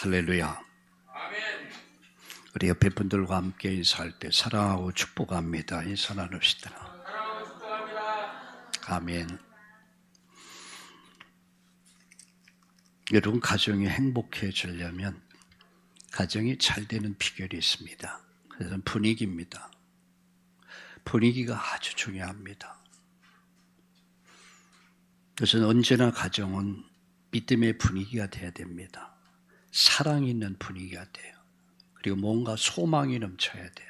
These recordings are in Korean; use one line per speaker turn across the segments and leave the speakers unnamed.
할렐루야. 우리 옆에 분들과 함께 인사할 때 사랑하고 축복합니다. 인사 나눕시다. 아멘. 여러분, 가정이 행복해지려면 가정이 잘 되는 비결이 있습니다. 그래서 분위기입니다. 분위기가 아주 중요합니다. 그래서 언제나 가정은 믿음의 분위기가 돼야 됩니다. 사랑이 있는 분위기가 돼요. 그리고 뭔가 소망이 넘쳐야 돼요.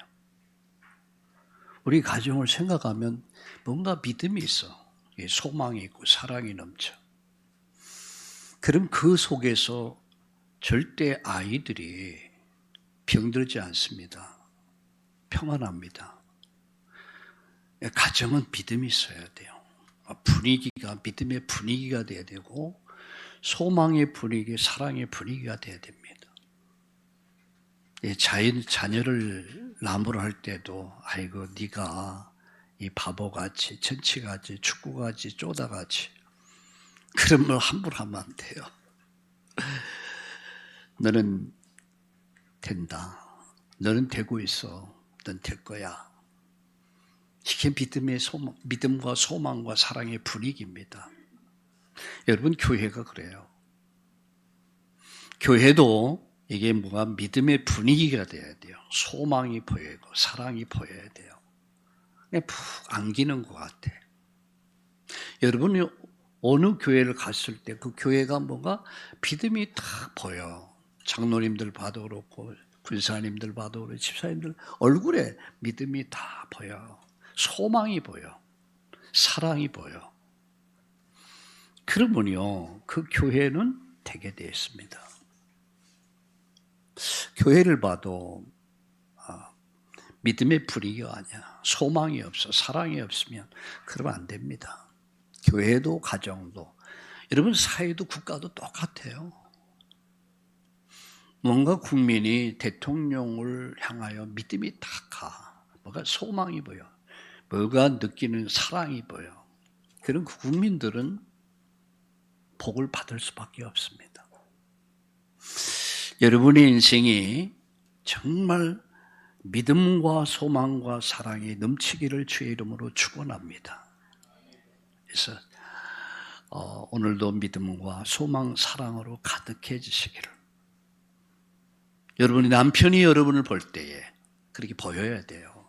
우리 가정을 생각하면 뭔가 믿음이 있어. 소망이 있고 사랑이 넘쳐. 그럼 그 속에서 절대 아이들이 병들지 않습니다. 평안합니다. 가정은 믿음이 있어야 돼요. 분위기가 믿음의 분위기가 돼야 되고 소망의 분위기, 사랑의 분위기가 돼야 됩니다. 자녀를 나무를 할 때도 아이고 네가 이 바보같이 천치같이 축구같이 쪼다같이 그런 말 함부로 하면 안 돼요. 너는 된다. 너는 되고 있어. 넌 될 거야. 이게 믿음과 소망과 사랑의 분위기입니다. 여러분, 교회가 그래요. 교회도 이게 뭐가 믿음의 분위기가 돼야 돼요. 소망이 보이고 사랑이 보여야 돼요. 그냥 푹 안기는 것 같아. 여러분이 어느 교회를 갔을 때 그 교회가 뭔가 믿음이 딱 보여. 장로님들 봐도 그렇고 군사님들 봐도 그렇고 집사님들 얼굴에 믿음이 다 보여. 소망이 보여. 사랑이 보여. 그러면요, 그 교회는 되게 되어 있습니다. 교회를 봐도 믿음의 분위기가 아니야. 소망이 없어. 사랑이 없으면 그러면 안 됩니다. 교회도 가정도 여러분 사회도 국가도 똑같아요. 뭔가 국민이 대통령을 향하여 믿음이 딱 가. 뭐가 소망이 보여. 뭐가 느끼는 사랑이 보여. 그런 국민들은 복을 받을 수밖에 없습니다. 여러분의 인생이 정말 믿음과 소망과 사랑이 넘치기를 주의 이름으로 축원합니다. 그래서 오늘도 믿음과 소망, 사랑으로 가득해지시기를. 여러분이 남편이 여러분을 볼 때에 그렇게 보여야 돼요.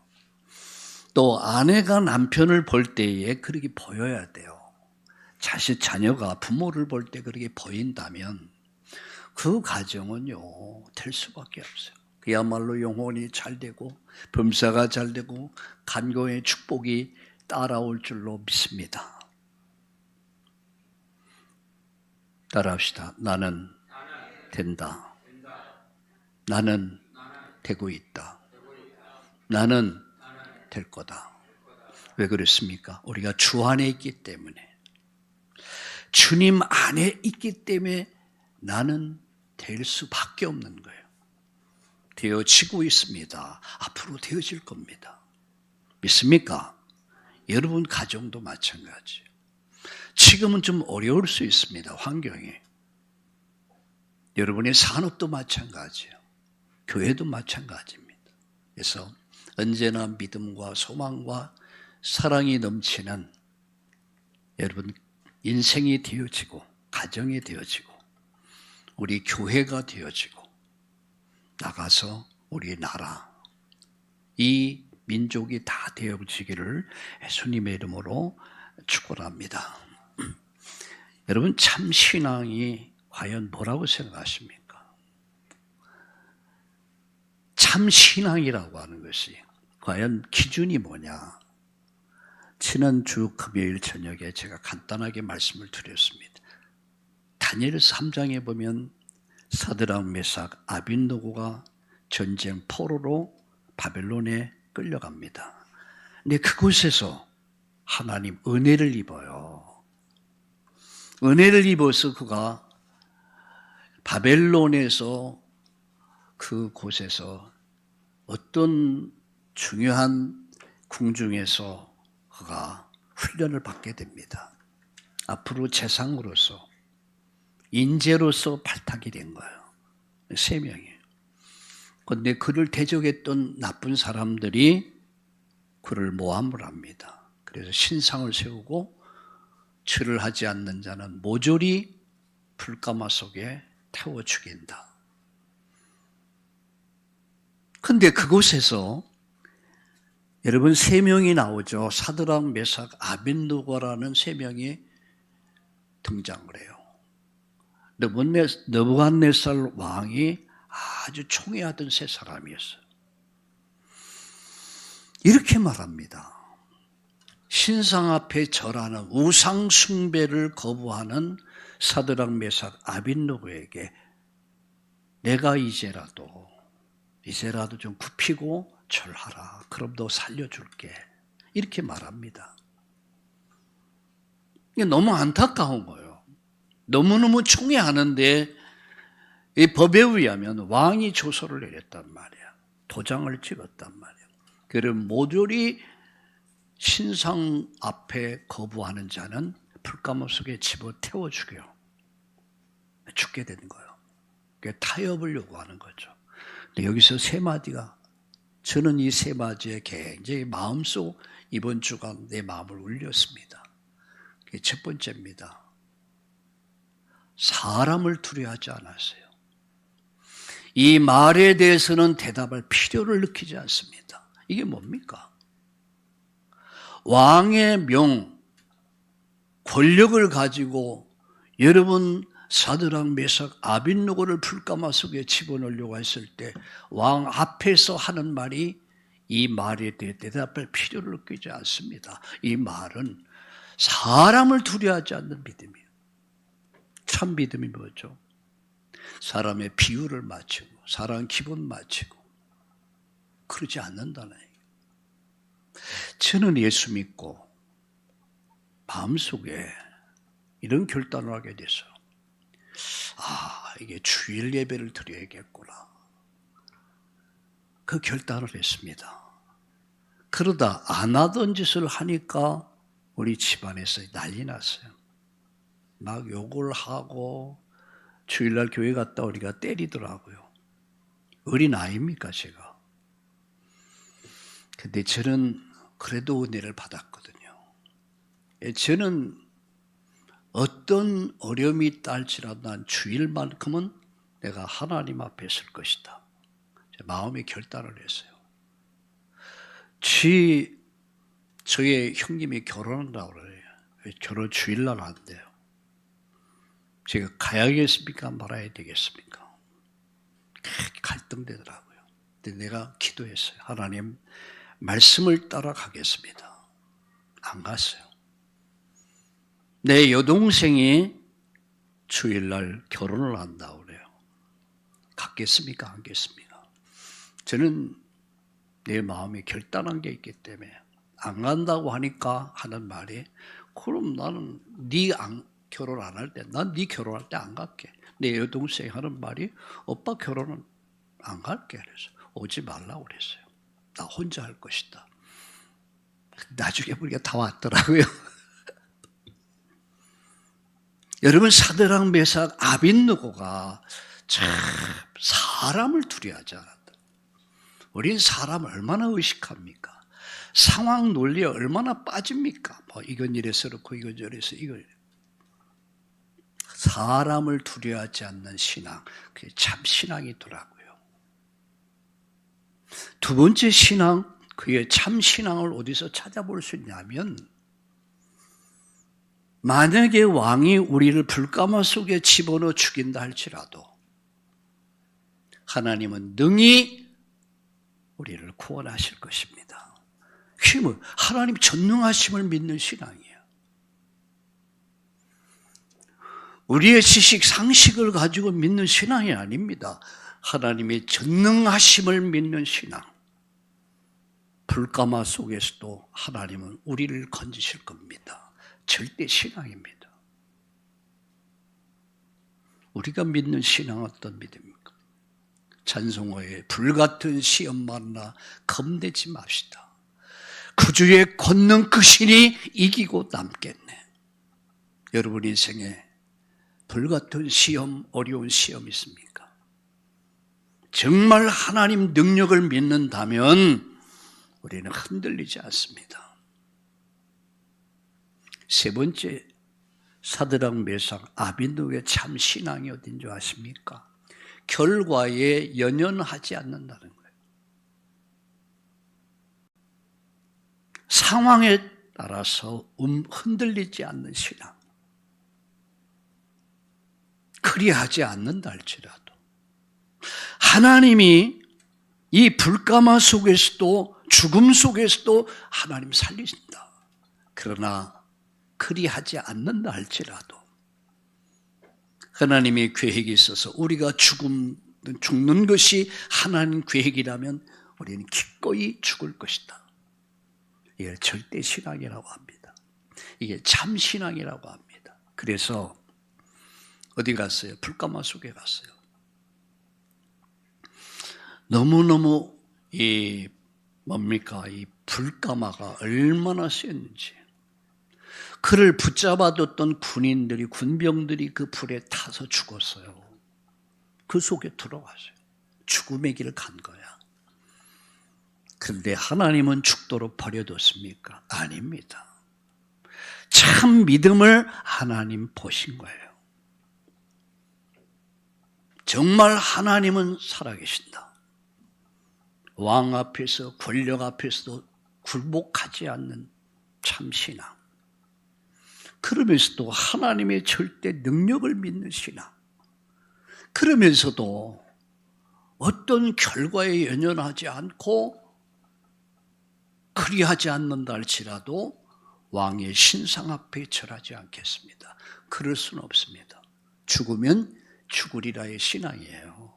또 아내가 남편을 볼 때에 그렇게 보여야 돼요. 자녀가 부모를 볼 때 그렇게 보인다면 그 가정은요, 될 수밖에 없어요. 그야말로 영혼이 잘 되고 범사가 잘 되고 간교의 축복이 따라올 줄로 믿습니다. 따라합시다. 나는 된다. 나는 되고 있다. 나는 될 거다. 왜 그렇습니까? 우리가 주 안에 있기 때문에, 주님 안에 있기 때문에 나는 될 수밖에 없는 거예요. 되어지고 있습니다. 앞으로 되어질 겁니다. 믿습니까? 여러분 가정도 마찬가지예요. 지금은 좀 어려울 수 있습니다. 환경이. 여러분의 산업도 마찬가지예요. 교회도 마찬가지입니다. 그래서 언제나 믿음과 소망과 사랑이 넘치는 여러분 인생이 되어지고 가정이 되어지고 우리 교회가 되어지고 나가서 우리 나라 이 민족이 다 되어지기를 예수님의 이름으로 축원합니다. 여러분 참 신앙이 과연 뭐라고 생각하십니까? 참 신앙이라고 하는 것이 과연 기준이 뭐냐? 지난주 금요일 저녁에 제가 간단하게 말씀을 드렸습니다. 다니엘 3장에 보면 사드락, 메삭, 아벳느고가 전쟁 포로로 바벨론에 끌려갑니다. 근데 그곳에서 하나님 은혜를 입어요. 은혜를 입어서 그가 바벨론에서 그곳에서 어떤 중요한 궁중에서 그가 훈련을 받게 됩니다. 앞으로 재상으로서 인재로서 발탁이 된 거예요. 3명이에요. 그런데 그를 대적했던 나쁜 사람들이 그를 모함을 합니다. 그래서 신상을 세우고 절을 하지 않는 자는 모조리 불가마 속에 태워 죽인다. 근데 그곳에서 여러분 3명이 나오죠. 사드락, 메삭, 아벳느고라는 3명이 등장을 해요. 느부갓네살 왕이 아주 총애하던 3사람이었어요. 이렇게 말합니다. 신상 앞에 절하는 우상 숭배를 거부하는 사드락, 메삭, 아벳느고에게 내가 이제라도 좀 굽히고 절하라. 그럼 너 살려줄게. 이렇게 말합니다. 이게 너무 안타까운 거예요. 너무너무 총애하는데 이 법에 의하면 왕이 조서를 내렸단 말이야. 도장을 찍었단 말이야. 그래서 모조리 신상 앞에 거부하는 자는 불가마 속에 집어 태워 죽여요. 죽게 되는 거예요. 타협을 요구하는 거죠. 근데 여기서 3마디가 저는 이 3마디에 굉장히 마음속 이번 주간 내 마음을 울렸습니다. 그게 첫 번째입니다. 사람을 두려워하지 않았어요. 이 말에 대해서는 대답할 필요를 느끼지 않습니다. 이게 뭡니까? 왕의 명, 권력을 가지고 여러분 사드락, 메삭, 아벳느고를 불가마 속에 집어넣으려고 했을 때 왕 앞에서 하는 말이 이 말에 대해 대답할 필요를 느끼지 않습니다. 이 말은 사람을 두려워하지 않는 믿음이에요. 참 믿음이 뭐죠? 사람의 비율을 맞추고 사람 기분 맞추고 그러지 않는다는 얘기예요. 저는 예수 믿고 마음속에 이런 결단을 하게 돼서 이게 주일 예배를 드려야겠구나. 그 결단을 했습니다. 그러다 안 하던 짓을 하니까 우리 집안에서 난리 났어요. 막 욕을 하고 주일날 교회 갔다 우리가 때리더라고요. 어린 아이입니까 제가. 근데 저는 그래도 은혜를 받았거든요. 저는 어떤 어려움이 있다 할지라도 난 주일만큼은 내가 하나님 앞에 설 것이다. 제 마음의 결단을 했어요. 저의 형님이 결혼한다고 그래요. 결혼 주일날 안 돼요. 제가 가야겠습니까? 말아야 되겠습니까? 갈등되더라고요. 근데 내가 기도했어요. 하나님, 말씀을 따라가겠습니다. 안 갔어요. 내 여동생이 주일날 결혼을 한다고 그래요. 갔겠습니까? 안 갔겠습니까? 저는 내 마음에 결단한 게 있기 때문에 안 간다고 하니까 하는 말이 그럼 나는 결혼 안 할 때, 난 네 결혼할 때 안 갈게. 내 여동생이 하는 말이 오빠 결혼은 안 갈게. 그래서 오지 말라고 그랬어요. 나 혼자 할 것이다. 나중에 보니까 다 왔더라고요. 여러분 사드락, 메삭, 아벳느고가 참 사람을 두려워하지 않았다. 우린 사람을 얼마나 의식합니까? 상황 논리에 얼마나 빠집니까? 이건 이래서 그렇고 이건 저래서 이걸 사람을 두려워하지 않는 신앙, 그게 참 신앙이더라고요. 두 번째 신앙, 그의 참 신앙을 어디서 찾아볼 수 있냐면 만약에 왕이 우리를 불가마 속에 집어넣어 죽인다 할지라도 하나님은 능히 우리를 구원하실 것입니다. 힘을, 하나님 전능하심을 믿는 신앙이에요. 우리의 지식, 상식을 가지고 믿는 신앙이 아닙니다. 하나님의 전능하심을 믿는 신앙. 불가마 속에서도 하나님은 우리를 건지실 겁니다. 절대 신앙입니다. 우리가 믿는 신앙은 어떤 믿음입니까? 찬송어에 불같은 시험 만나 겁내지 맙시다. 그 주의 권능 그 신이 이기고 남겠네. 여러분 인생에 불같은 시험, 어려운 시험 있습니까? 정말 하나님 능력을 믿는다면 우리는 흔들리지 않습니다. 세 번째, 사드락 메삭 아벳느고의 참 신앙이 어딘 줄 아십니까? 결과에 연연하지 않는다는 거예요. 상황에 따라서 흔들리지 않는 신앙. 그리하지 않는다 할지라도 하나님이 이 불가마 속에서도 죽음 속에서도 하나님 살리신다. 그러나 그리하지 않는다 할지라도 하나님의 계획이 있어서 우리가 죽는 것이 하나님 계획이라면 우리는 기꺼이 죽을 것이다. 이게 절대 신앙이라고 합니다. 이게 참 신앙이라고 합니다. 그래서 어디 갔어요? 불가마 속에 갔어요. 너무너무 이 불가마가 얼마나 셌는지. 그를 붙잡아뒀던 군병들이 그 불에 타서 죽었어요. 그 속에 들어갔어요. 죽음의 길을 간 거야. 그런데 하나님은 죽도록 버려뒀습니까? 아닙니다. 참 믿음을 하나님 보신 거예요. 정말 하나님은 살아계신다. 왕 앞에서 권력 앞에서도 굴복하지 않는 참 신앙. 그러면서도 하나님의 절대 능력을 믿는 신앙. 그러면서도 어떤 결과에 연연하지 않고 그리하지 않는다 할지라도 왕의 신상 앞에 절하지 않겠습니다. 그럴 수는 없습니다. 죽으면 죽으리라의 신앙이에요.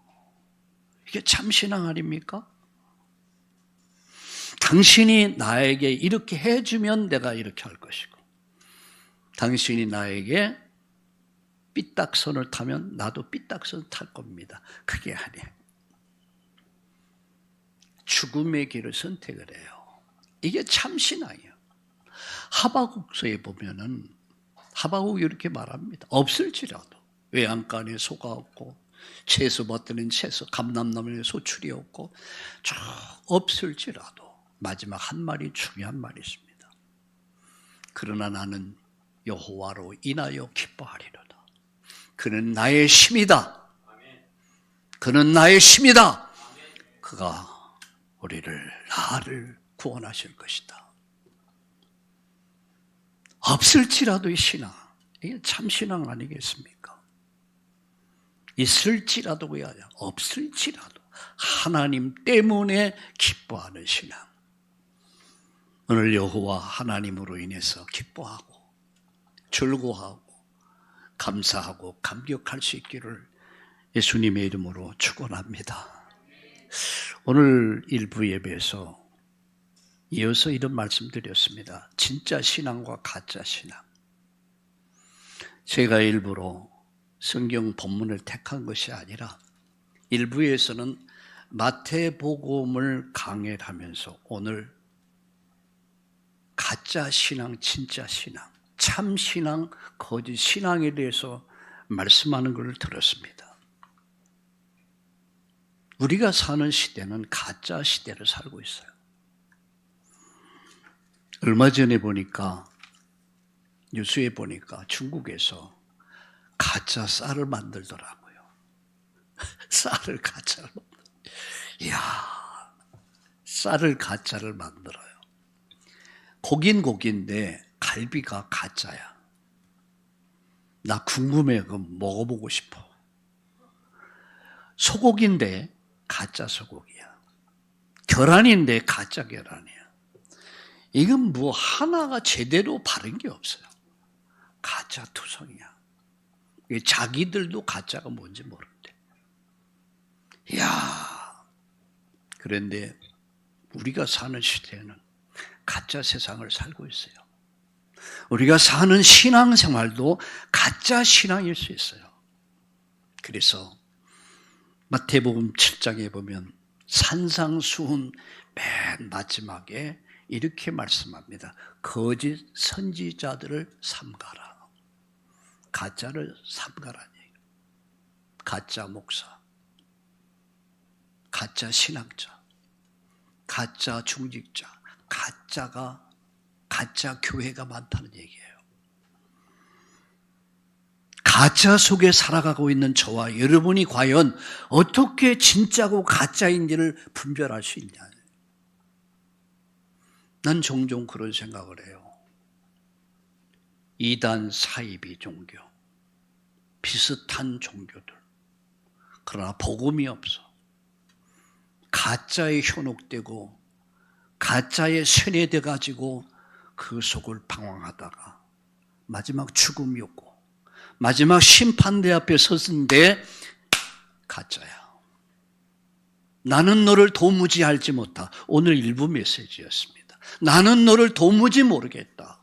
이게 참 신앙 아닙니까? 당신이 나에게 이렇게 해주면 내가 이렇게 할 것이고 당신이 나에게 삐딱선을 타면 나도 삐딱선 탈 겁니다. 그게 아니에요. 죽음의 길을 선택을 해요. 이게 참 신앙이에요. 하박국서에 보면은 하박국이 이렇게 말합니다. 없을지라도 외양간에 소가 없고 채소 밭에는 채소, 감람나무에 소출이 없고 쭉 없을지라도 마지막 한 말이 중요한 말이 있습니다. 그러나 나는 여호와로 인하여 기뻐하리로다. 그는 나의 힘이다. 그는 나의 힘이다. 그가 나를 구원하실 것이다. 없을지라도의 신앙, 이게 참 신앙 아니겠습니까? 있을지라도가 아니라 없을지라도 하나님 때문에 기뻐하는 신앙. 오늘 여호와 하나님으로 인해서 기뻐하고 즐거워하고 감사하고 감격할 수 있기를 예수님의 이름으로 축원합니다. 오늘 일부 예배에서 이어서 이런 말씀드렸습니다. 진짜 신앙과 가짜 신앙. 제가 일부러 성경 본문을 택한 것이 아니라 일부에서는 마태복음을 강해를 하면서 오늘 가짜 신앙, 진짜 신앙, 참 신앙, 거짓 신앙에 대해서 말씀하는 것을 들었습니다. 우리가 사는 시대는 가짜 시대를 살고 있어요. 얼마 전에 보니까 뉴스에 보니까 중국에서 가짜 쌀을 만들더라고요. 쌀을 가짜로. 이야, 쌀을 가짜를 만들어요. 고긴 고기인데 갈비가 가짜야. 나 궁금해. 그럼 먹어보고 싶어. 소고기인데 가짜 소고기야. 계란인데 가짜 계란이야. 이건 뭐 하나가 제대로 바른 게 없어요. 가짜 투성이야. 자기들도 가짜가 뭔지 모른대. 이야. 그런데 우리가 사는 시대에는 가짜 세상을 살고 있어요. 우리가 사는 신앙생활도 가짜 신앙일 수 있어요. 그래서 마태복음 7장에 보면 산상수훈 맨 마지막에 이렇게 말씀합니다. 거짓 선지자들을 삼가라. 가짜를 삼가라니. 가짜 목사, 가짜 신학자, 가짜 중직자, 가짜 교회가 많다는 얘기예요. 가짜 속에 살아가고 있는 저와 여러분이 과연 어떻게 진짜고 가짜인지를 분별할 수 있냐. 난 종종 그런 생각을 해요. 이단 사이비 종교, 비슷한 종교들. 그러나 복음이 없어. 가짜에 현혹되고 가짜에 세뇌돼 가지고 그 속을 방황하다가 마지막 죽음이 오고 마지막 심판대 앞에 섰는데 가짜야. 나는 너를 도무지 알지 못하. 오늘 일부 메시지였습니다. 나는 너를 도무지 모르겠다.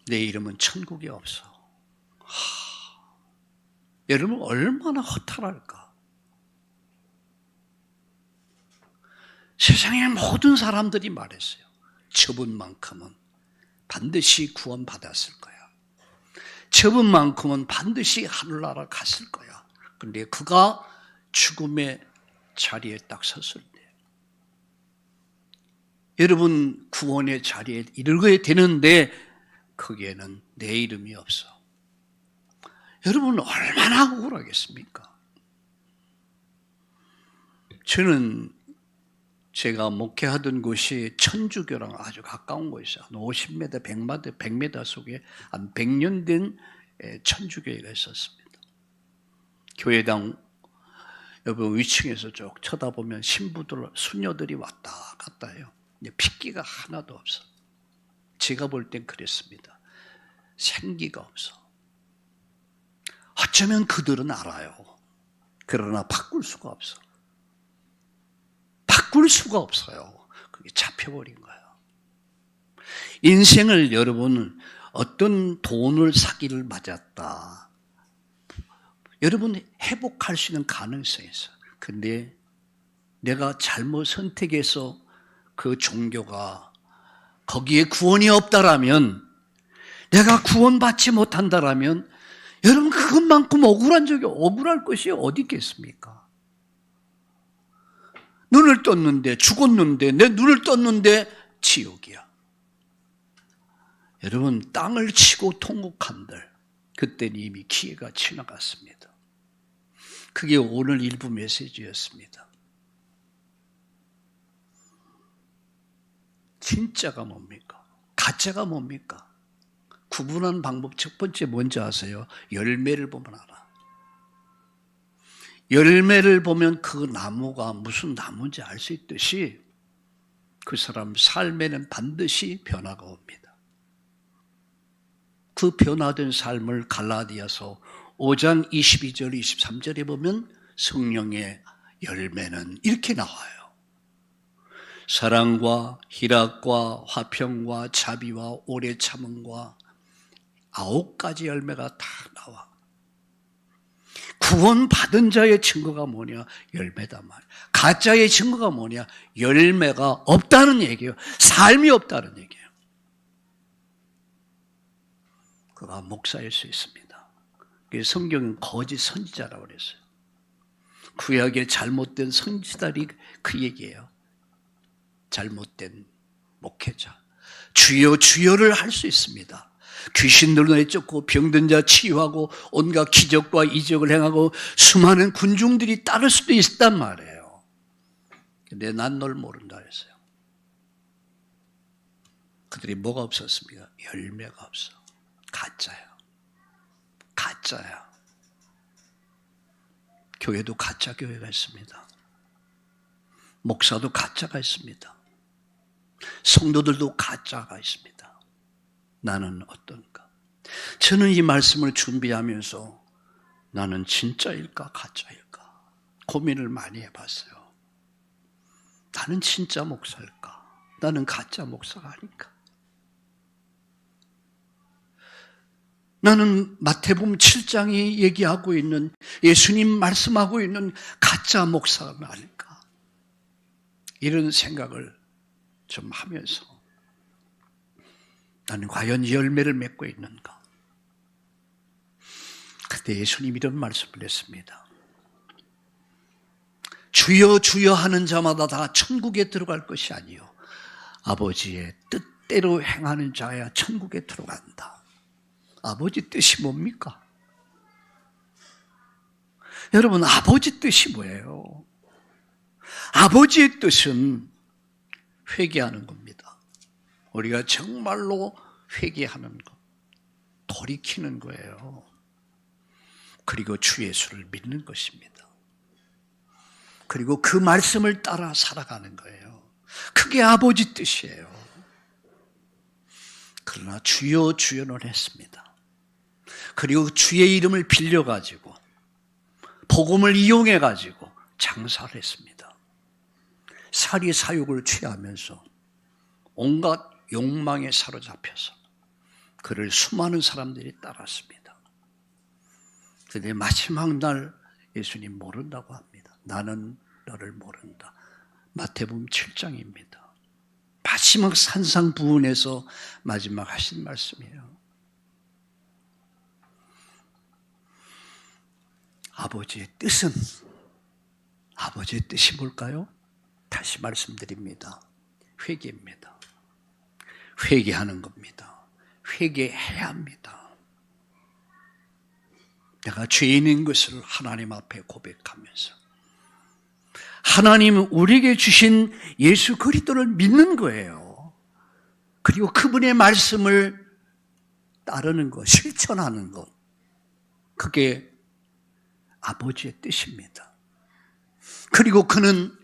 내 이름은 천국에 없어. 여러분 얼마나 허탈할까. 세상의 모든 사람들이 말했어요. 저분만큼은 반드시 구원받았을 거야. 저분만큼은 반드시 하늘나라 갔을 거야. 그런데 그가 죽음의 자리에 딱 섰을 때 여러분 구원의 자리에 이르게 되는데 거기에는 내 이름이 없어. 여러분 얼마나 억울하겠습니까? 저는 제가 목회하던 곳이 천주교랑 아주 가까운 곳이었어요. 50m, 100m 속에 한 100년 된 천주교회가 있었습니다. 교회당 여러분 위층에서 쭉 쳐다보면 신부들, 수녀들이 왔다 갔다 해요. 핏기가 하나도 없어. 제가 볼 땐 그랬습니다. 생기가 없어. 어쩌면 그들은 알아요. 그러나 바꿀 수가 없어. 바꿀 수가 없어요. 그게 잡혀버린 거예요. 인생을 여러분 어떤 돈을 사기를 맞았다. 여러분 회복할 수 있는 가능성이 있어요. 근데 내가 잘못 선택해서 그 종교가 거기에 구원이 없다라면, 내가 구원받지 못한다라면 여러분 그것만큼 억울할 것이 어디 있겠습니까? 눈을 떴는데 죽었는데 내 눈을 떴는데 지옥이야. 여러분 땅을 치고 통곡한들 그때는 이미 기회가 지나갔습니다. 그게 오늘 일부 메시지였습니다. 진짜가 뭡니까? 가짜가 뭡니까? 구분하는 방법 첫 번째 뭔지 아세요? 열매를 보면 알아. 열매를 보면 그 나무가 무슨 나무인지 알 수 있듯이 그 사람 삶에는 반드시 변화가 옵니다. 그 변화된 삶을 갈라디아서 5장 22절 23절에 보면 성령의 열매는 이렇게 나와요. 사랑과 희락과 화평과 자비와 오래 참음과 9가지 열매가 다 나와. 구원받은 자의 증거가 뭐냐? 열매다 말이야. 가짜의 증거가 뭐냐? 열매가 없다는 얘기예요. 삶이 없다는 얘기예요. 그가 목사일 수 있습니다. 성경은 거짓 선지자라고 그랬어요. 구약의 잘못된 선지자들이 그 얘기예요. 잘못된 목회자. 주여 주여를 할 수 있습니다. 귀신들로 내쫓고 병든 자 치유하고 온갖 기적과 이적을 행하고 수많은 군중들이 따를 수도 있단 말이에요. 근데 난 널 모른다 했어요. 그들이 뭐가 없었습니까? 열매가 없어. 가짜야. 가짜야. 교회도 가짜 교회가 있습니다. 목사도 가짜가 있습니다. 성도들도 가짜가 있습니다. 나는 어떤가? 저는 이 말씀을 준비하면서 나는 진짜일까 가짜일까 고민을 많이 해봤어요. 나는 진짜 목사일까? 나는 가짜 목사가 아닐까? 나는 마태복음 7장이 얘기하고 있는 예수님 말씀하고 있는 가짜 목사가 아닐까? 이런 생각을 좀 하면서 나는 과연 열매를 맺고 있는가? 그때 예수님이 이런 말씀을 했습니다. 주여 주여 하는 자마다 다 천국에 들어갈 것이 아니요 아버지의 뜻대로 행하는 자야 천국에 들어간다. 아버지 뜻이 뭡니까? 여러분, 아버지 뜻이 뭐예요? 아버지의 뜻은 회개하는 겁니다. 우리가 정말로 회개하는 것, 돌이키는 거예요. 그리고 주 예수를 믿는 것입니다. 그리고 그 말씀을 따라 살아가는 거예요. 그게 아버지 뜻이에요. 그러나 주여 주여는 했습니다. 그리고 주의 이름을 빌려가지고 복음을 이용해가지고 장사를 했습니다. 사리 사욕을 취하면서 온갖 욕망에 사로잡혀서 그를 수많은 사람들이 따랐습니다. 그런데 마지막 날 예수님 모른다고 합니다. 나는 너를 모른다. 마태복음 7장입니다. 마지막 산상 부분에서 마지막 하신 말씀이에요. 아버지의 뜻은, 아버지의 뜻이 뭘까요? 다시 말씀드립니다. 회개입니다. 회개하는 겁니다. 회개해야 합니다. 내가 죄인인 것을 하나님 앞에 고백하면서 하나님 우리에게 주신 예수 그리스도를 믿는 거예요. 그리고 그분의 말씀을 따르는 것, 실천하는 것, 그게 아버지의 뜻입니다. 그리고 그는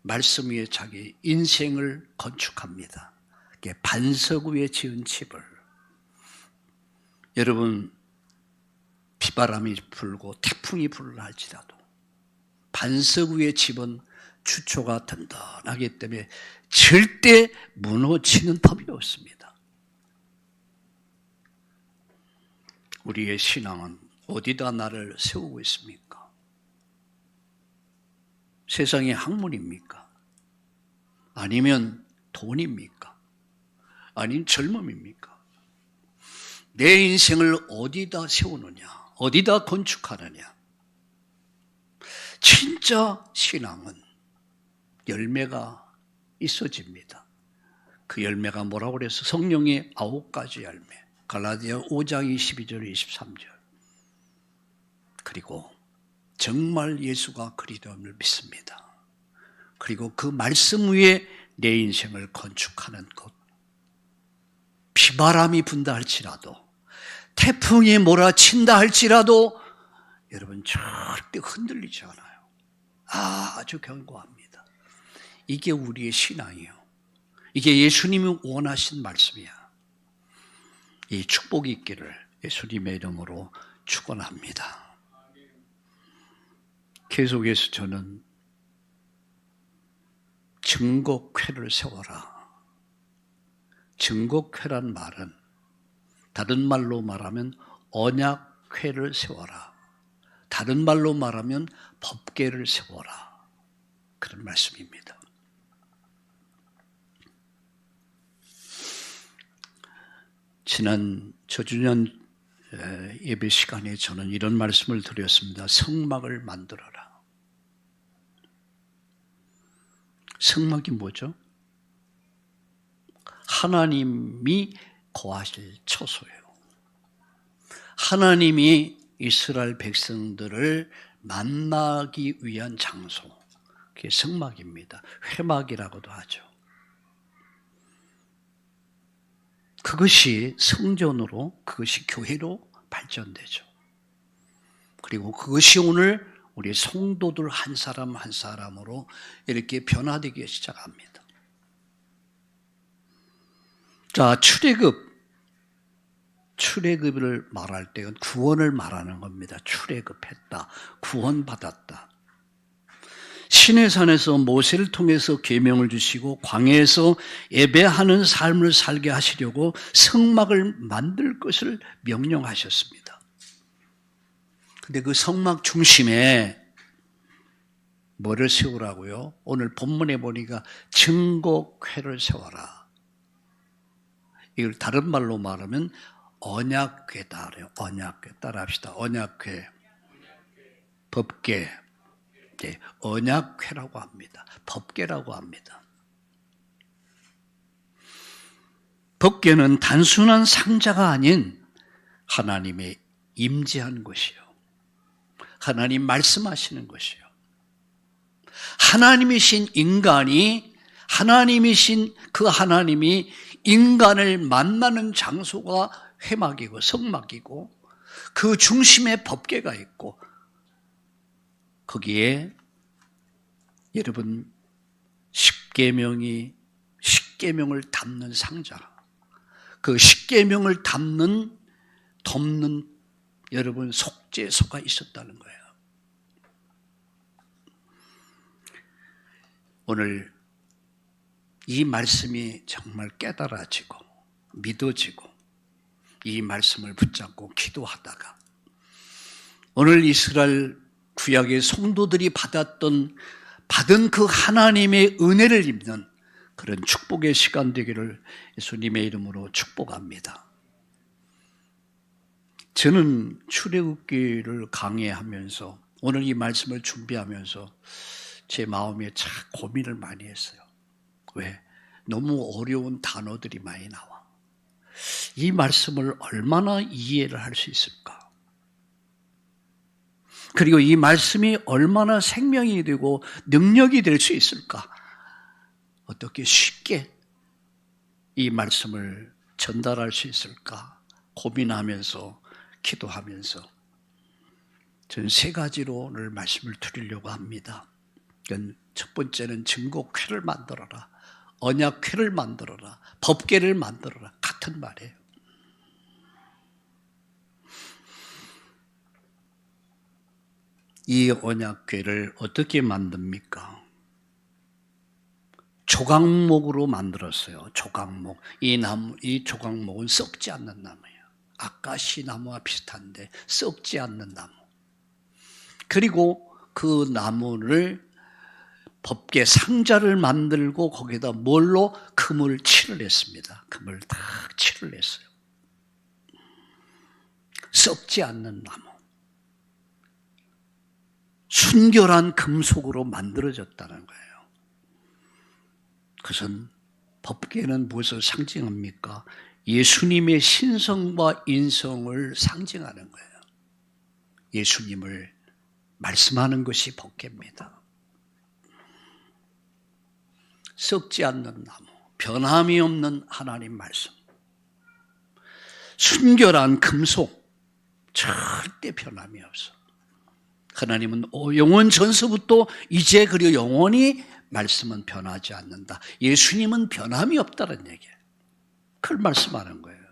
말씀 위에 자기 인생을 건축합니다. 반석 위에 지은 집을. 여러분, 비바람이 불고 태풍이 불라 할지라도 반석 위에 집은 주초가 든든하기 때문에 절대 무너지는 법이 없습니다. 우리의 신앙은 어디다 나를 세우고 있습니까? 세상의 학문입니까? 아니면 돈입니까? 아니면 젊음입니까? 내 인생을 어디다 세우느냐? 어디다 건축하느냐? 진짜 신앙은 열매가 있어집니다. 그 열매가 뭐라고 그래서 성령의 9가지 열매. 갈라디아 5장 22절 23절. 그리고 정말 예수가 그리스도임을 믿습니다. 그리고 그 말씀 위에 내 인생을 건축하는 것. 비바람이 분다 할지라도 태풍이 몰아친다 할지라도 여러분 절대 흔들리지 않아요. 아주 견고합니다. 이게 우리의 신앙이에요. 이게 예수님이 원하신 말씀이야. 이 축복이 있기를 예수님의 이름으로 축원합니다. 계속해서 저는 증거궤를 세워라. 증거궤란 말은 다른 말로 말하면 언약궤를 세워라. 다른 말로 말하면 법궤를 세워라. 그런 말씀입니다. 지난 저주년 예배 시간에 저는 이런 말씀을 드렸습니다. 성막을 만들어라. 성막이 뭐죠? 하나님이 거하실 처소예요. 하나님이 이스라엘 백성들을 만나기 위한 장소. 그게 성막입니다. 회막이라고도 하죠. 그것이 성전으로, 그것이 교회로 발전되죠. 그리고 그것이 오늘 우리 성도들 한 사람 한 사람으로 이렇게 변화되기 시작합니다. 자, 출애굽을 말할 때는 구원을 말하는 겁니다. 출애굽했다, 구원받았다. 시내산에서 모세를 통해서 계명을 주시고 광야에서 예배하는 삶을 살게 하시려고 성막을 만들 것을 명령하셨습니다. 근데 그 성막 중심에 뭐를 세우라고요? 오늘 본문에 보니까 증거궤를 세워라. 이걸 다른 말로 말하면 언약궤다 그래요. 언약궤 따라합시다. 언약궤, 법궤. 게 언약궤라고 합니다. 법궤라고 합니다. 법궤는 단순한 상자가 아닌 하나님의 임재한 것이요. 하나님 말씀하시는 것이요. 하나님이신 인간이, 하나님이신 그 하나님이 인간을 만나는 장소가 회막이고 성막이고 그 중심에 법궤가 있고 거기에 여러분 십계명을 담는 상자, 그 십계명을 덮는 여러분 속죄소가 있었다는 거예요. 오늘 이 말씀이 정말 깨달아지고 믿어지고 이 말씀을 붙잡고 기도하다가 오늘 이스라엘 구약의 성도들이 받은 그 하나님의 은혜를 입는 그런 축복의 시간 되기를 예수님의 이름으로 축복합니다. 저는 출애굽기를 강의하면서 오늘 이 말씀을 준비하면서 제 마음에 참 고민을 많이 했어요. 왜? 너무 어려운 단어들이 많이 나와. 이 말씀을 얼마나 이해를 할 수 있을까? 그리고 이 말씀이 얼마나 생명이 되고 능력이 될 수 있을까? 어떻게 쉽게 이 말씀을 전달할 수 있을까? 고민하면서 기도하면서 저는 세 가지로 오늘 말씀을 드리려고 합니다. 첫 번째는 증거궤를 만들어라, 언약궤를 만들어라, 법궤를 만들어라. 같은 말이에요. 이 언약궤를 어떻게 만듭니까? 조각목으로 만들었어요. 조각목. 이 조각목은 썩지 않는 나무예요. 아카시 나무와 비슷한데 썩지 않는 나무. 그리고 그 나무를 법궤 상자를 만들고 거기다 뭘로? 금을 칠을 했습니다. 금을 딱 칠을 했어요. 썩지 않는 나무. 순결한 금속으로 만들어졌다는 거예요. 그것은 법궤는 무엇을 상징합니까? 예수님의 신성과 인성을 상징하는 거예요. 예수님을 말씀하는 것이 법궤입니다. 썩지 않는 나무, 변함이 없는 하나님 말씀, 순결한 금속, 절대 변함이 없어. 하나님은 영원 전서부터 이제 그리고 영원히 말씀은 변하지 않는다. 예수님은 변함이 없다는 얘기예요. 그걸 말씀하는 거예요.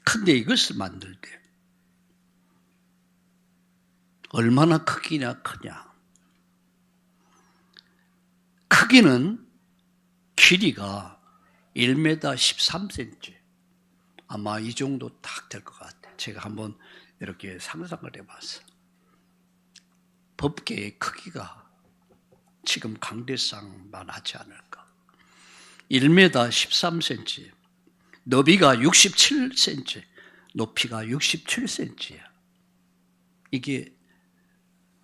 근데 이것을 만들 때 얼마나 크냐. 크기는 길이가 1m 13cm. 아마 이 정도 딱 될 것 같아요. 제가 한번 이렇게 상상을 해봤어요. 법궤의 크기가 지금 강대상만 하지 않을까. 1m 13cm, 너비가 67cm, 높이가 67cm야. 이게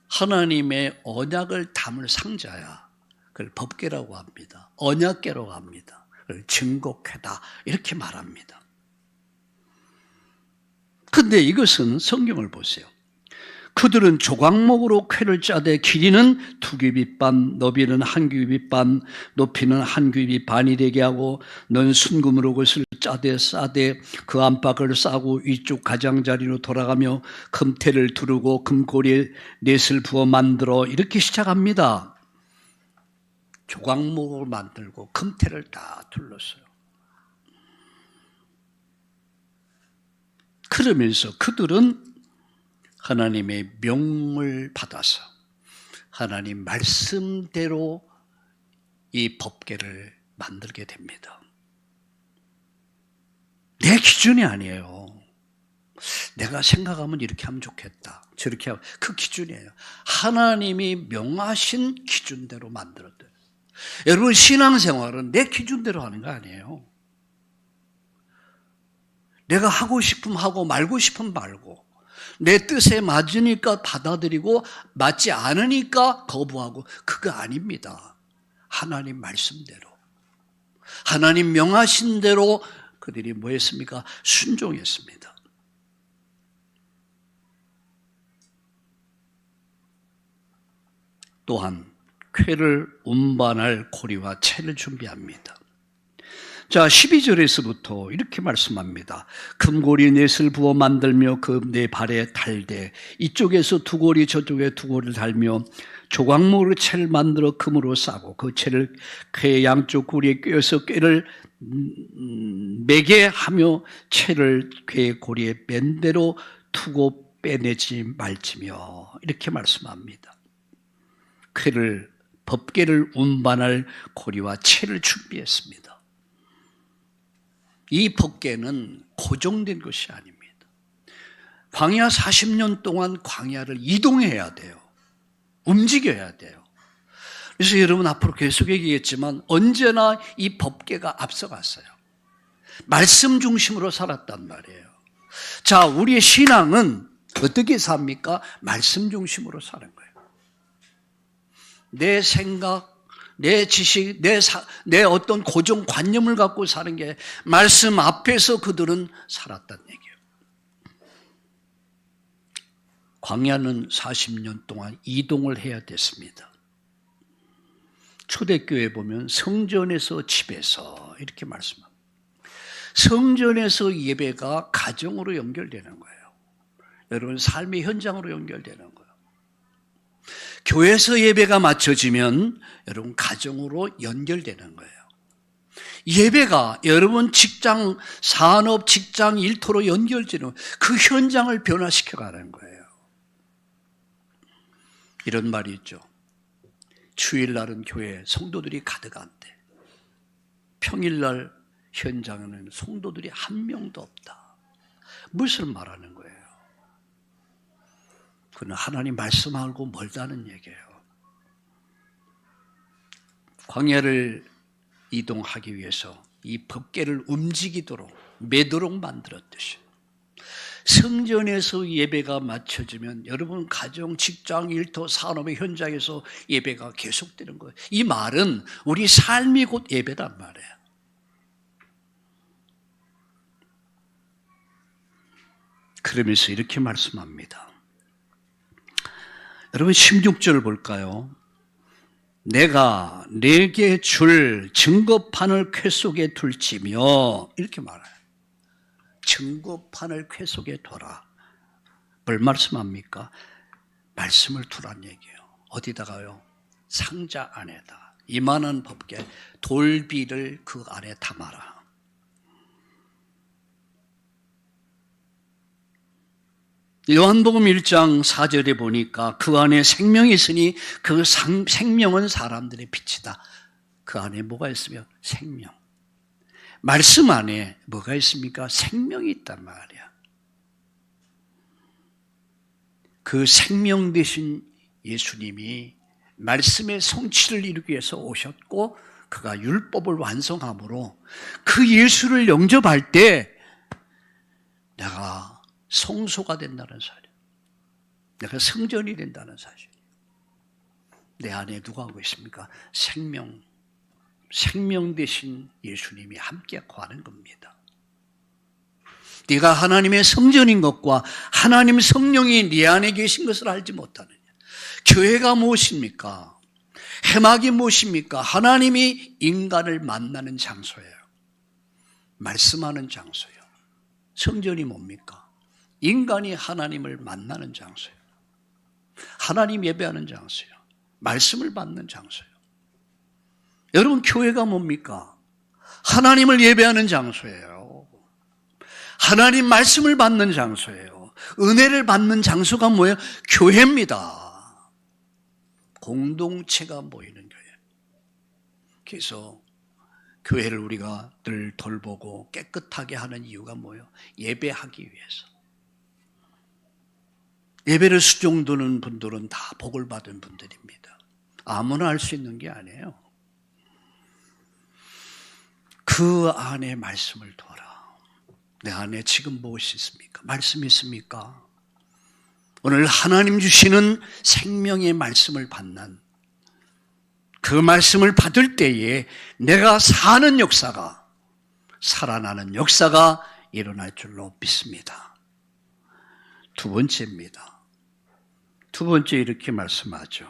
하나님의 언약을 담을 상자야. 그걸 법궤라고 합니다. 언약궤라고 합니다. 그걸 증거궤다 이렇게 말합니다. 근데 이것은 성경을 보세요. 그들은 조각목으로 궤를 짜되 길이는 2규빗 반, 너비는 1규빗 반, 높이는 1규빗 반이 되게 하고 넌 순금으로 그것을 짜되 싸되 그 안팎을 싸고 위쪽 가장자리로 돌아가며 금태를 두르고 금고리에 넷을 부어 만들어 이렇게 시작합니다. 조각목으로 만들고 금태를 다 둘렀어요. 그러면서 그들은 하나님의 명을 받아서 하나님 말씀대로 이 법궤를 만들게 됩니다. 내 기준이 아니에요. 내가 생각하면 이렇게 하면 좋겠다, 저렇게 하면, 그 기준이에요. 하나님이 명하신 기준대로 만들었대요. 여러분, 신앙생활은 내 기준대로 하는 거 아니에요. 내가 하고 싶으면 하고 말고 싶으면 말고, 내 뜻에 맞으니까 받아들이고 맞지 않으니까 거부하고, 그거 아닙니다. 하나님 말씀대로, 하나님 명하신 대로 그들이 뭐 했습니까? 순종했습니다. 또한 쾌를 운반할 고리와 채를 준비합니다. 자, 12절에서부터 이렇게 말씀합니다. 금고리 넷을 부어 만들며 그 네 발에 달되 이쪽에서 두 고리 저쪽에 두 고리를 달며 조각목으로 채를 만들어 금으로 싸고 그 채를 쾌의 양쪽 고리에 꿰어서 꾀를 매게 하며 채를 쾌의 고리에 맨 대로 두고 빼내지 말지며, 이렇게 말씀합니다. 쾌를, 법궤를 운반할 고리와 채를 준비했습니다. 이 법궤는 고정된 것이 아닙니다. 광야 40년 동안 광야를 이동해야 돼요. 움직여야 돼요. 그래서 여러분 앞으로 계속 얘기했지만 언제나 이 법궤가 앞서갔어요. 말씀 중심으로 살았단 말이에요. 자, 우리의 신앙은 어떻게 삽니까? 말씀 중심으로 사는 거예요. 내 생각, 내 지식, 내 어떤 고정관념을 갖고 사는 게 말씀 앞에서 그들은 살았다는 얘기예요. 광야는 40년 동안 이동을 해야 됐습니다. 초대교회 보면 성전에서 집에서 이렇게 말씀합니다. 성전에서 예배가 가정으로 연결되는 거예요. 여러분 삶의 현장으로 연결되는 거예요. 교회에서 예배가 맞춰지면 여러분 가정으로 연결되는 거예요. 예배가 여러분 직장, 산업, 직장, 일터로 연결되는 그 현장을 변화시켜가는 거예요. 이런 말이 있죠. 주일날은 교회에 성도들이 가득한데 평일날 현장에는 성도들이 한 명도 없다. 무슨 말하는 거예요? 그는 하나님 말씀하고 멀다는 얘기예요. 광야를 이동하기 위해서 이 법궤를 움직이도록 매도록 만들었듯이 성전에서 예배가 맞춰지면 여러분 가정, 직장, 일터, 산업의 현장에서 예배가 계속되는 거예요. 이 말은 우리 삶이 곧 예배란 말이에요. 그러면서 이렇게 말씀합니다. 여러분 16절 볼까요? 내가 내게 줄 증거판을 궤 속에 둘지며, 이렇게 말해요. 증거판을 궤 속에 둬라. 뭘 말씀합니까? 말씀을 두란 얘기예요. 어디다가요? 상자 안에다. 이만한 법궤 돌비를 그 안에 담아라. 요한복음 1장 4절에 보니까 그 안에 생명이 있으니 그 생명은 사람들의 빛이다. 그 안에 뭐가 있으며? 생명. 말씀 안에 뭐가 있습니까? 생명이 있단 말이야. 그 생명 되신 예수님이 말씀의 성취를 이루기 위해서 오셨고 그가 율법을 완성함으로 그 예수를 영접할 때 내가 성소가 된다는 사실, 내가 성전이 된다는 사실, 내 안에 누가 하고 있습니까? 생명 되신 예수님이 함께 하는 겁니다. 네가 하나님의 성전인 것과 하나님 성령이 네 안에 계신 것을 알지 못하느냐. 교회가 무엇입니까? 해막이 무엇입니까? 하나님이 인간을 만나는 장소예요. 말씀하는 장소예요. 성전이 뭡니까? 인간이 하나님을 만나는 장소예요. 하나님 예배하는 장소예요. 말씀을 받는 장소예요. 여러분 교회가 뭡니까? 하나님을 예배하는 장소예요. 하나님 말씀을 받는 장소예요. 은혜를 받는 장소가 뭐예요? 교회입니다. 공동체가 모이는 교회. 그래서 교회를 우리가 늘 돌보고 깨끗하게 하는 이유가 뭐예요? 예배하기 위해서. 예배를 수종두는 분들은 다 복을 받은 분들입니다. 아무나 할 수 있는 게 아니에요. 그 안에 말씀을 둬라. 내 안에 지금 무엇이 있습니까? 말씀이 있습니까? 오늘 하나님 주시는 생명의 말씀을 받는 그 말씀을 받을 때에 내가 사는 역사가, 살아나는 역사가 일어날 줄로 믿습니다. 두 번째입니다. 두 번째 이렇게 말씀하죠.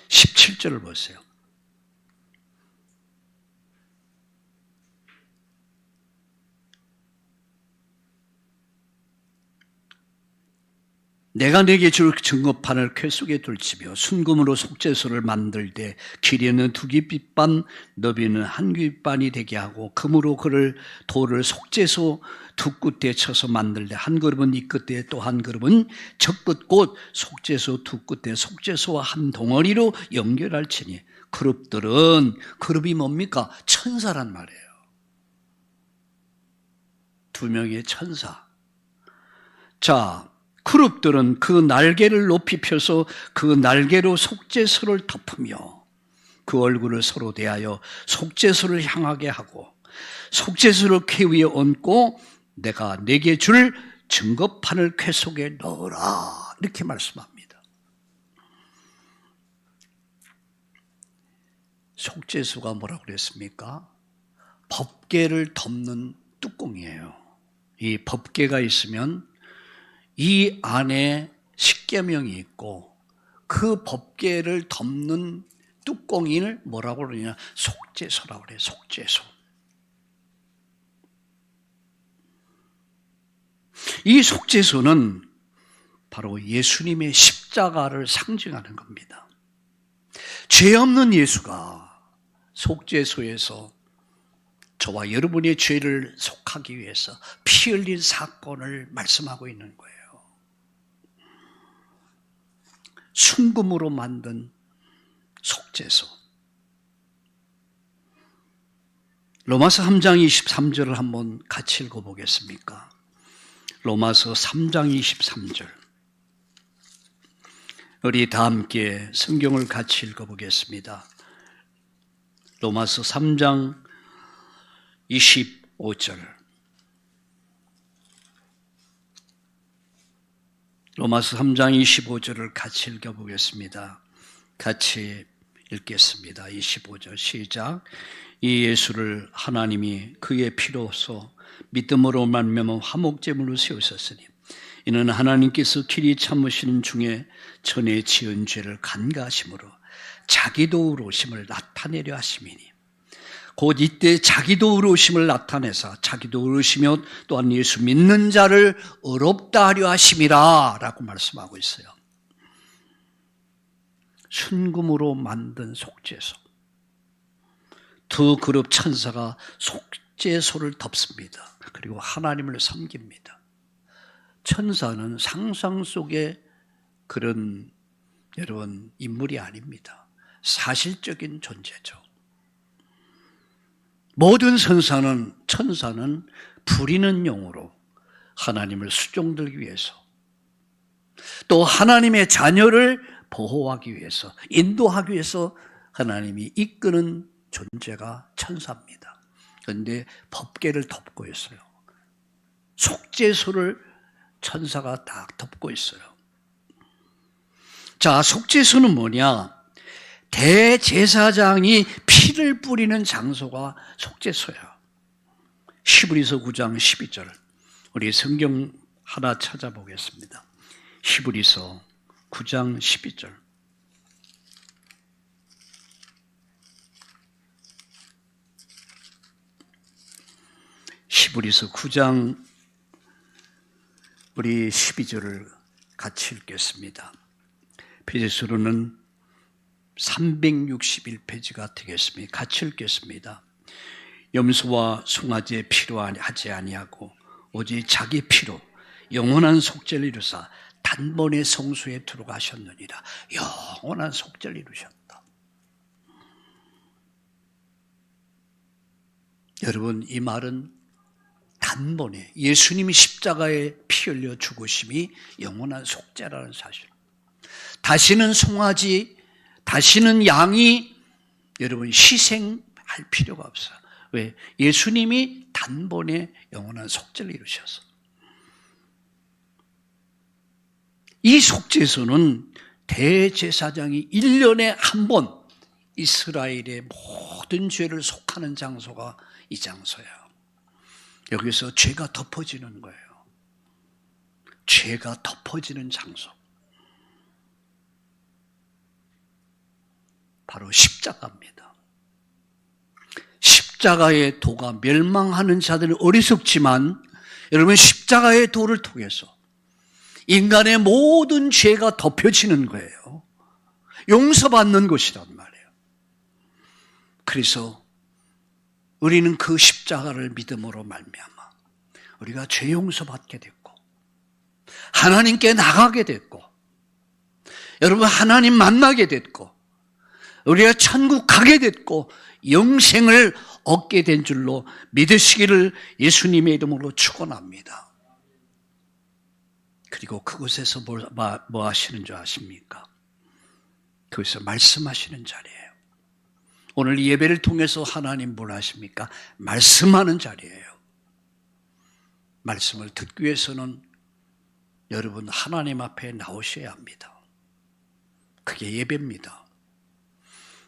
17절을 보세요. 내가 네게 줄 증거판을 궤 속에 둘치며 순금으로 속죄소를 만들되 길이는 2규빗반 너비는 1규빗반이 되게 하고 금으로 그를 돌을 속죄소 두 끝에 쳐서 만들되 한 그룹은 이 끝에 또 한 그룹은 저 끝 곧 속죄소 두 끝에 속죄소와 한 덩어리로 연결할지니 그룹이 뭡니까? 천사란 말이에요. 두 명의 천사. 자, 그룹들은 그 날개를 높이 펴서 그 날개로 속죄소를 덮으며 그 얼굴을 서로 대하여 속죄소를 향하게 하고 속죄소를 궤 위에 얹고 내가 네게 줄 증거판을 궤 속에 넣으라 이렇게 말씀합니다. 속죄소가 뭐라고 그랬습니까? 법궤를 덮는 뚜껑이에요. 이 법궤가 있으면 이 안에 십계명이 있고 그 법궤를 덮는 뚜껑이를 뭐라고 그러냐? 속죄소라고 그래요. 속죄소. 이 속죄소는 바로 예수님의 십자가를 상징하는 겁니다. 죄 없는 예수가 속죄소에서 저와 여러분의 죄를 속하기 위해서 피 흘린 사건을 말씀하고 있는 거예요. 순금으로 만든 속죄소. 로마서 3장 23절을 한번 같이 읽어보겠습니까? 로마서 3장 23절. 우리 다 함께 성경을 같이 읽어보겠습니다. 로마서 3장 25절. 로마서 3장 25절을 같이 읽어보겠습니다. 같이 읽겠습니다. 25절 시작. 이 예수를 하나님이 그의 피로써 믿음으로 말미암아 화목제물로 세우셨으니 이는 하나님께서 길이 참으시는 중에 전에 지은 죄를 간과하심으로 자기도 의로우심을 나타내려 하심이니 곧 이때 자기도 의로우심을 나타내사 자기도 의로우시며 또한 예수 믿는 자를 의롭다 하려 하심이라 라고 말씀하고 있어요. 순금으로 만든 속죄소. 두 그룹 천사가 속죄소를 덮습니다. 그리고 하나님을 섬깁니다. 천사는 상상 속의 그런 여러분 인물이 아닙니다. 사실적인 존재죠. 모든 천사는 부리는 용으로 하나님을 수종들기 위해서 또 하나님의 자녀를 보호하기 위해서 인도하기 위해서 하나님이 이끄는 존재가 천사입니다. 그런데 법궤를 덮고 있어요. 속죄소를 천사가 다 덮고 있어요. 자, 속죄소는 뭐냐? 대제사장이 피를 뿌리는 장소가 속죄소야. 히브리서 9장 12절. 우리 성경 하나 찾아보겠습니다. 히브리서 9장 12절. 히브리서 9장 우리 12절을 같이 읽겠습니다. 페이지수로는 361페이지가 되겠습니다. 같이 읽겠습니다. 염소와 송아지의 피로 하지 아니하고 오직 자기 피로 영원한 속죄를 이루사 단번에 성소에 들어가셨느니라. 영원한 속죄를 이루셨다. 여러분, 이 말은 단번에 예수님이 십자가에 피 흘려 죽으심이 영원한 속죄라는 사실. 다시는 송아지, 다시는 양이 여러분 희생할 필요가 없어요. 왜? 예수님이 단번에 영원한 속죄를 이루셔서. 이 속죄소는 대제사장이 1년에 한 번 이스라엘의 모든 죄를 속하는 장소가 이 장소야. 여기서 죄가 덮어지는 거예요. 죄가 덮어지는 장소. 바로 십자가입니다. 십자가의 도가 멸망하는 자들은 어리석지만 여러분, 십자가의 도를 통해서 인간의 모든 죄가 덮여지는 거예요. 용서받는 것이란 말이에요. 그래서 우리는 그 십자가를 믿음으로 말미암아 우리가 죄 용서받게 됐고 하나님께 나가게 됐고 여러분 하나님 만나게 됐고 우리가 천국 가게 됐고 영생을 얻게 된 줄로 믿으시기를 예수님의 이름으로 축원합니다. 그리고 그곳에서 뭐 하시는 줄 아십니까? 그것에서 말씀하시는 자리예요. 오늘 이 예배를 통해서 하나님 뭘 하십니까? 말씀하는 자리예요. 말씀을 듣기 위해서는 여러분 하나님 앞에 나오셔야 합니다. 그게 예배입니다.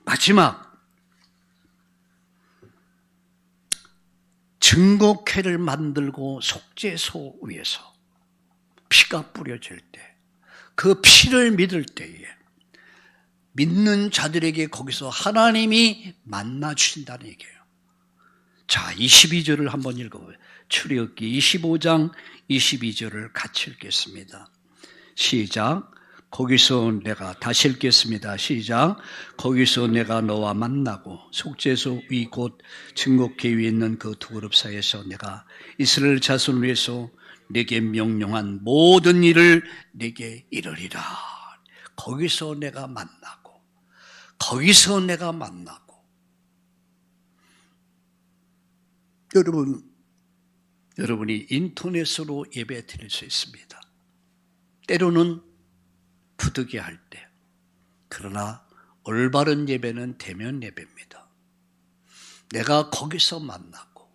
마지막 증거회를 만들고 속죄소 위에서 피가 뿌려질 때 그 피를 믿을 때에 믿는 자들에게 거기서 하나님이 만나 주신다는 얘기예요. 자, 22절을 한번 읽어봐요. 출애굽기 25장 22절을 같이 읽겠습니다. 시작. 거기서 내가 다시 읽겠습니다. 시작. 거기서 내가 너와 만나고 속죄소 위 곧 증거궤 위에 있는 그 두 그룹 사이에서 내가 이스라엘 자손을 위해서 내게 명령한 모든 일을 내게 이르리라. 거기서 내가 만나고 거기서 내가 만나고 여러분이 인터넷으로 예배 드릴 수 있습니다. 때로는 부득이할 때. 그러나 올바른 예배는 대면 예배입니다. 내가 거기서 만나고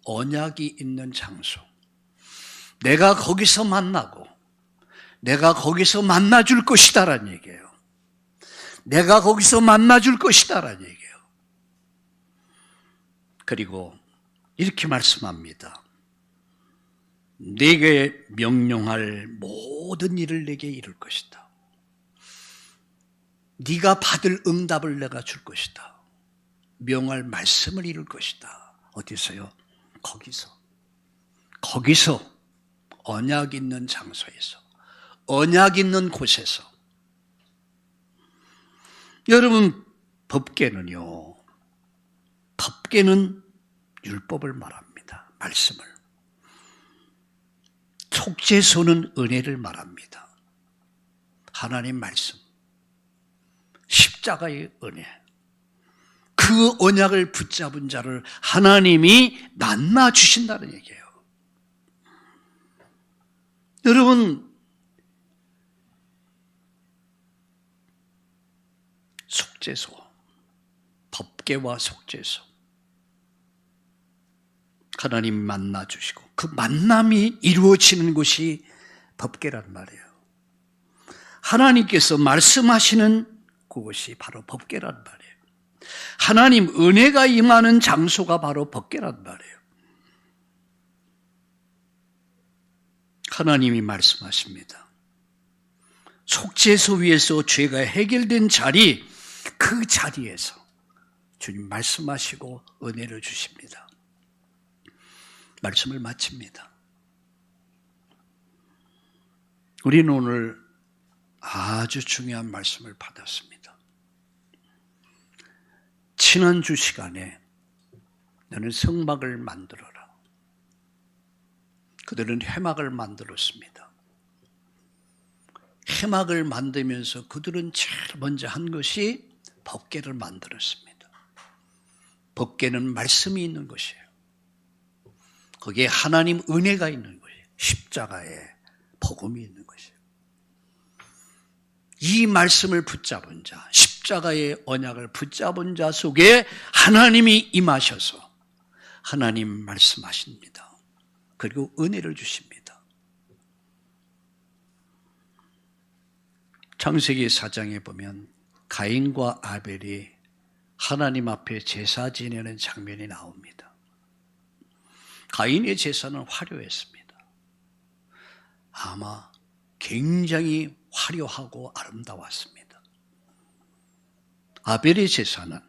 언약이 있는 장소, 내가 거기서 만나고 내가 거기서 만나줄 것이다라는 얘기예요. 내가 거기서 만나줄 것이다라는 얘기예요. 그리고 이렇게 말씀합니다. 내게 명령할 모든 일을 내게 이룰 것이다. 네가 받을 응답을 내가 줄 것이다. 명할 말씀을 이룰 것이다. 어디서요? 거기서 언약 있는 장소에서 언약 있는 곳에서 여러분 법궤는요. 법궤는 율법을 말합니다. 말씀을. 속죄소는 은혜를 말합니다. 하나님 말씀. 십자가의 은혜. 그 언약을 붙잡은 자를 하나님이 만나 주신다는 얘기예요. 여러분, 속죄소, 법궤와 속죄소. 하나님 만나 주시고 그 만남이 이루어지는 곳이 법궤란 말이에요. 하나님께서 말씀하시는 그것이 바로 법궤란 말이에요. 하나님 은혜가 임하는 장소가 바로 법궤란 말이에요. 하나님이 말씀하십니다. 속죄소 위에서 죄가 해결된 자리, 그 자리에서 주님 말씀하시고 은혜를 주십니다. 말씀을 마칩니다. 우리는 오늘 아주 중요한 말씀을 받았습니다. 지난주 시간에 너는 성막을 만들어라. 그들은 회막을 만들었습니다. 회막을 만들면서 그들은 제일 먼저 한 것이 법궤를 만들었습니다. 법궤는 말씀이 있는 것이에요. 거기에 하나님 은혜가 있는 것이에요. 십자가에 복음이 있는 것이에요. 이 말씀을 붙잡은 자, 십자가의 언약을 붙잡은 자 속에 하나님이 임하셔서 하나님 말씀하십니다. 그리고 은혜를 주십니다. 창세기 4장에 보면 가인과 아벨이 하나님 앞에 제사 지내는 장면이 나옵니다. 가인의 제사는 화려했습니다. 아마 굉장히 화려하고 아름다웠습니다. 아벨의 제사는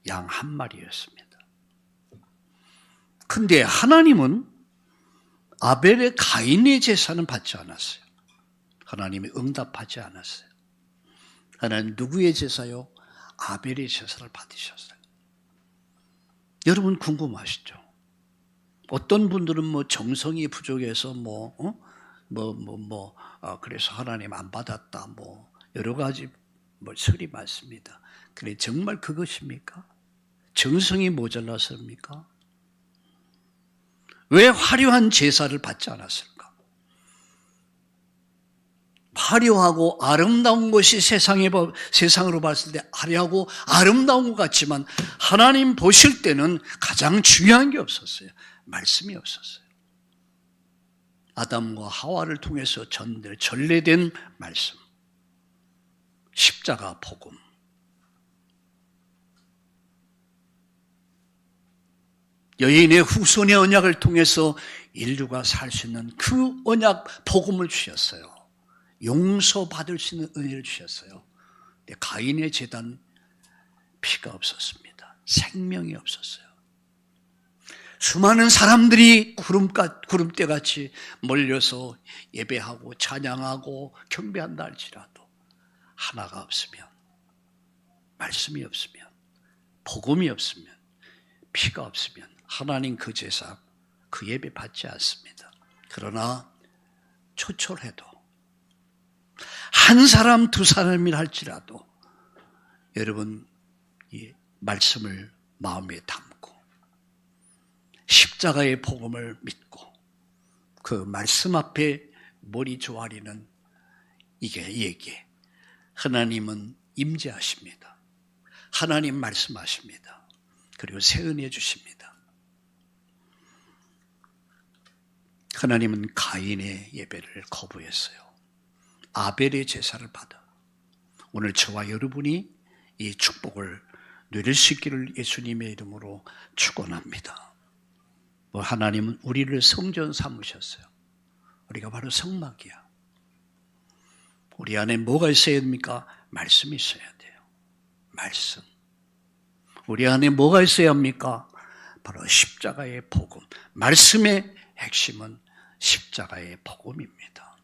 양 한 마리였습니다. 근데 하나님은 아벨의 가인의 제사는 받지 않았어요. 하나님이 응답하지 않았어요. 하나님 누구의 제사요? 아벨의 제사를 받으셨어요. 여러분 궁금하시죠? 어떤 분들은 정성이 부족해서 그래서 하나님 안 받았다 여러 가지 설이 많습니다. 그래 정말 그것입니까? 정성이 모자라서입니까? 왜 화려한 제사를 받지 않았을까? 화려하고 아름다운 것이 세상으로 봤을 때 화려하고 아름다운 것 같지만 하나님 보실 때는 가장 중요한 게 없었어요. 말씀이 없었어요. 아담과 하와를 통해서 전래된 말씀, 십자가 복음. 여인의 후손의 언약을 통해서 인류가 살 수 있는 그 언약 복음을 주셨어요. 용서받을 수 있는 은혜를 주셨어요. 근데 가인의 제단 피가 없었습니다. 생명이 없었어요. 수많은 사람들이 구름대같이 몰려서 예배하고 찬양하고 경배한다 할지라도 하나가 없으면, 말씀이 없으면, 복음이 없으면, 피가 없으면 하나님 그 제사, 그 예배 받지 않습니다. 그러나 초촐해도 한 사람 두 사람이라 할지라도 여러분 이 말씀을 마음에 담고 십자가의 복음을 믿고 그 말씀 앞에 머리 조아리는 이게 하나님은 임재하십니다. 하나님 말씀하십니다. 그리고 새 은혜 주십니다. 하나님은 가인의 예배를 거부했어요. 아벨의 제사를 받아. 오늘 저와 여러분이 이 축복을 누릴 수 있기를 예수님의 이름으로 축원합니다. 하나님은 우리를 성전 삼으셨어요. 우리가 바로 성막이야. 우리 안에 뭐가 있어야 됩니까? 말씀이 있어야 돼요. 말씀. 우리 안에 뭐가 있어야 합니까? 바로 십자가의 복음. 말씀의 핵심은 십자가의 복음입니다.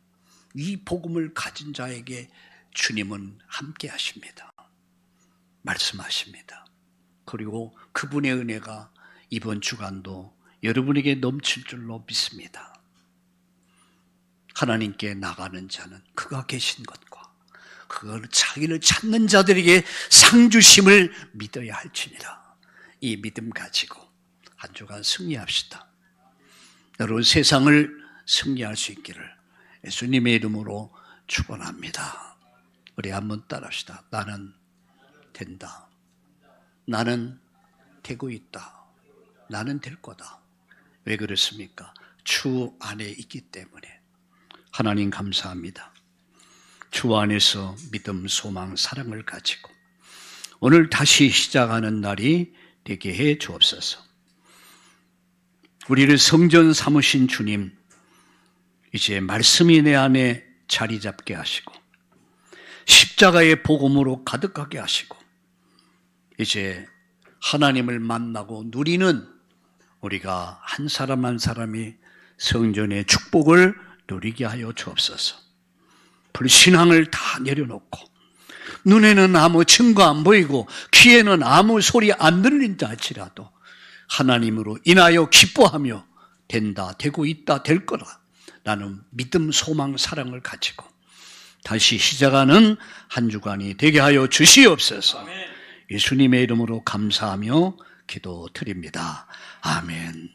이 복음을 가진 자에게 주님은 함께 하십니다. 말씀하십니다. 그리고 그분의 은혜가 이번 주간도 여러분에게 넘칠 줄로 믿습니다. 하나님께 나가는 자는 그가 계신 것과 그걸 자기를 찾는 자들에게 상 주심을 믿어야 할지니라. 이 믿음 가지고 한 주간 승리합시다. 여러분 세상을 승리할 수 있기를 예수님의 이름으로 축원합니다. 우리 한번 따라합시다. 나는 된다. 나는 되고 있다. 나는 될 거다. 왜 그렇습니까? 주 안에 있기 때문에. 하나님 감사합니다. 주 안에서 믿음, 소망, 사랑을 가지고 오늘 다시 시작하는 날이 되게 해 주옵소서. 우리를 성전 삼으신 주님, 이제 말씀이 내 안에 자리 잡게 하시고 십자가의 복음으로 가득하게 하시고 이제 하나님을 만나고 누리는 우리가 한 사람 한 사람이 성전의 축복을 누리게 하여 주옵소서. 불신앙을 다 내려놓고 눈에는 아무 증거 안 보이고 귀에는 아무 소리 안 들린다 할지라도 하나님으로 인하여 기뻐하며 된다, 되고 있다, 될 거라. 나는 믿음, 소망, 사랑을 가지고 다시 시작하는 한 주간이 되게 하여 주시옵소서. 예수님의 이름으로 감사하며 기도드립니다. 아멘.